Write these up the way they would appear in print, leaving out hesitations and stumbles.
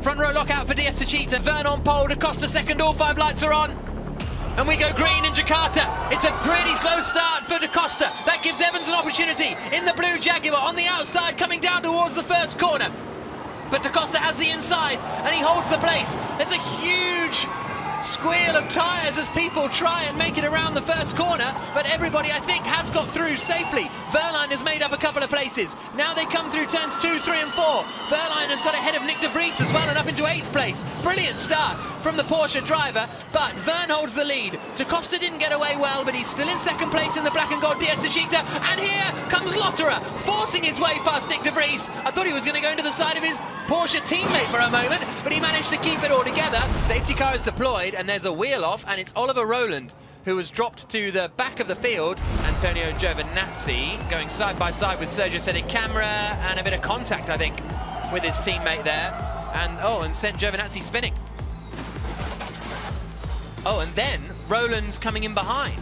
Front row lockout for DS Cheetah. Vern on pole, Da Costa second, all 5 lights are on. And we go green in Jakarta. It's a pretty slow start for Da Costa. That gives Evans an opportunity in the blue Jaguar on the outside, coming down towards the first corner. But Da Costa has the inside and he holds the place. There's a huge squeal of tyres as people try and make it around the first corner, but everybody, I think, has got through safely. Verline has made up a couple of places. Now they come through turns 2, 3 and 4. Verline has got ahead of Nick de Vries as well and up into 8th place. Brilliant start from the Porsche driver, but Vern holds the lead. Da Costa didn't get away well, but he's still in 2nd place in the black and gold DS Cheetah. And here comes Lotterer, forcing his way past Nick de Vries. I thought he was going to go into the side of his Porsche teammate for a moment, but he managed to keep it all together. Safety car is deployed and there's a wheel off, and it's Oliver Rowland who was dropped to the back of the field. Antonio Giovinazzi going side by side with Sergio Sede Camera, and a bit of contact, I think, with his teammate there. And sent Giovinazzi spinning. Oh, and then Rowland's coming in behind.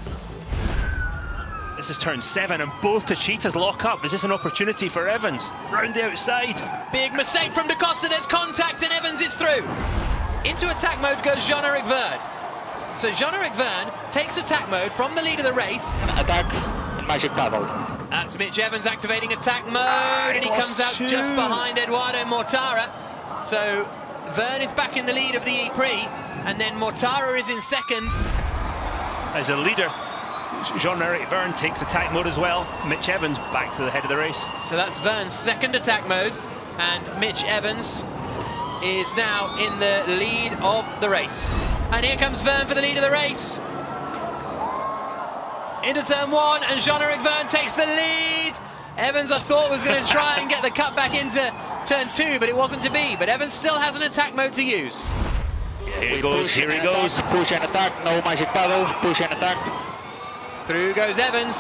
This is turn 7 and both Cheetahs lock up. Is this an opportunity for Evans? Round the outside. Big mistake from Da Costa, there's contact and Evans is through. Into attack mode goes Jean-Eric Verne. So Jean-Eric Verne takes attack mode from the lead of the race. Attack and magic paddle. That's Mitch Evans activating attack mode, and he comes out just behind Eduardo Mortara. So Verne is back in the lead of the Prix, and then Mortara is in 2nd. As a leader, Jean-Eric Verne takes attack mode as well. Mitch Evans back to the head of the race. So that's Verne's 2nd attack mode, and Mitch Evans is now in the lead of the race. And here comes Verne for the lead of the race. Into turn 1, and Jean-Eric Verne takes the lead. Evans, I thought, was going to try and get the cut back into turn 2, but it wasn't to be. But Evans still has an attack mode to use. Here he goes, here he goes. Push and attack, no magic paddle, push and attack. Through goes Evans,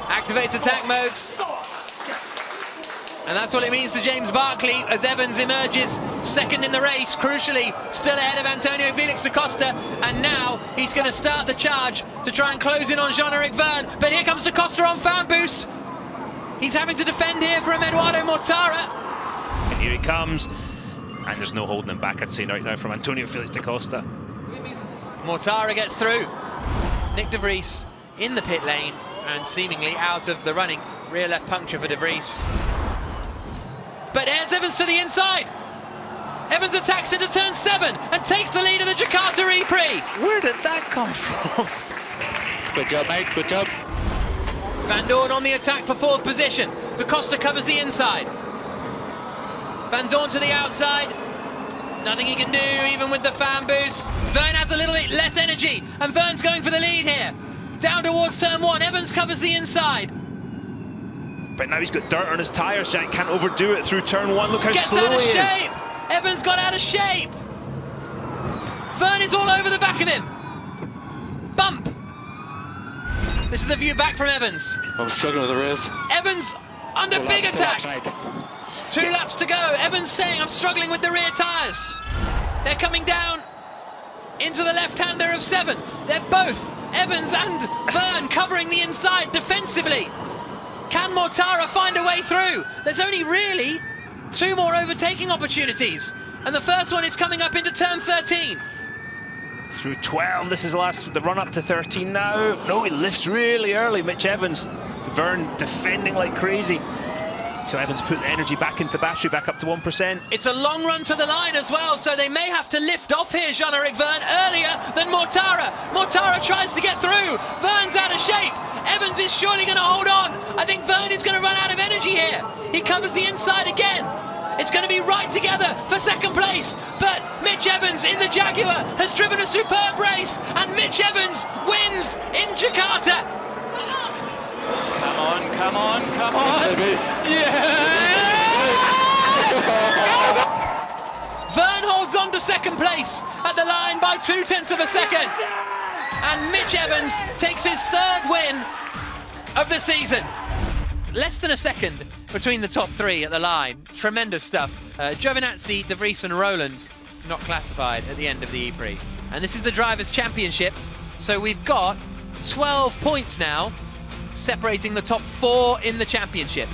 activates attack mode. And that's what it means to James Barkley as Evans emerges 2nd in the race, crucially still ahead of Antonio Felix da Costa. And now he's going to start the charge to try and close in on Jean-Eric Verne. But here comes da Costa on fan boost. He's having to defend here from Eduardo Mortara. And here he comes. And there's no holding him back, I'd say, right now from Antonio Felix da Costa. Mortara gets through. Nick de Vries in the pit lane and seemingly out of the running. Rear left puncture for de Vries. But here's Evans to the inside. Evans attacks into turn 7 and takes the lead of the Jakarta E-Prix. Where did that come from? Good job, mate, good job. Van Dorn on the attack for 4th position. Da Costa covers the inside. Van Dorn to the outside. Nothing he can do, even with the fan boost. Verne has a little bit less energy, and Verne's going for the lead here. Down towards turn 1, Evans covers the inside. But now he's got dirt on his tyres, Jack. Can't overdo it through turn 1. Look how Gets slow out of he is. shape. Evans got out of shape. Verne is all over the back of him. Bump. This is the view back from Evans. I'm struggling with the race. Evans under big attack. 2 laps to go. Evans saying, I'm struggling with the rear tyres. They're coming down into the left-hander of 7. They're both, Evans and Verne, covering the inside defensively. Can Mortara find a way through? There's only really 2 more overtaking opportunities. And the first one is coming up into turn 13. Through 12, this is the run up to 13 now. No, he lifts really early, Mitch Evans. Verne defending like crazy. So Evans put the energy back into the battery, back up to 1%. It's a long run to the line as well, so they may have to lift off here, Jean-Eric Verne, earlier than Mortara. Mortara tries to get through. Verne's out of shape. Evans is surely going to hold on. I think Verne is going to run out of energy here. He covers the inside again. It's going to be right together for 2nd place. But Mitch Evans in the Jaguar has driven a superb race, and Mitch Evans wins in Jakarta. Come on, come on, come on. Verne holds on to 2nd place at the line by 0.2 of a second. And Mitch Evans takes his 3rd win of the season. Less than a second between the top 3 at the line. Tremendous stuff. Giovinazzi, de Vries and Rowland not classified at the end of the E-Prix. And this is the Drivers' Championship. So we've got 12 points now separating the top 4 in the championship.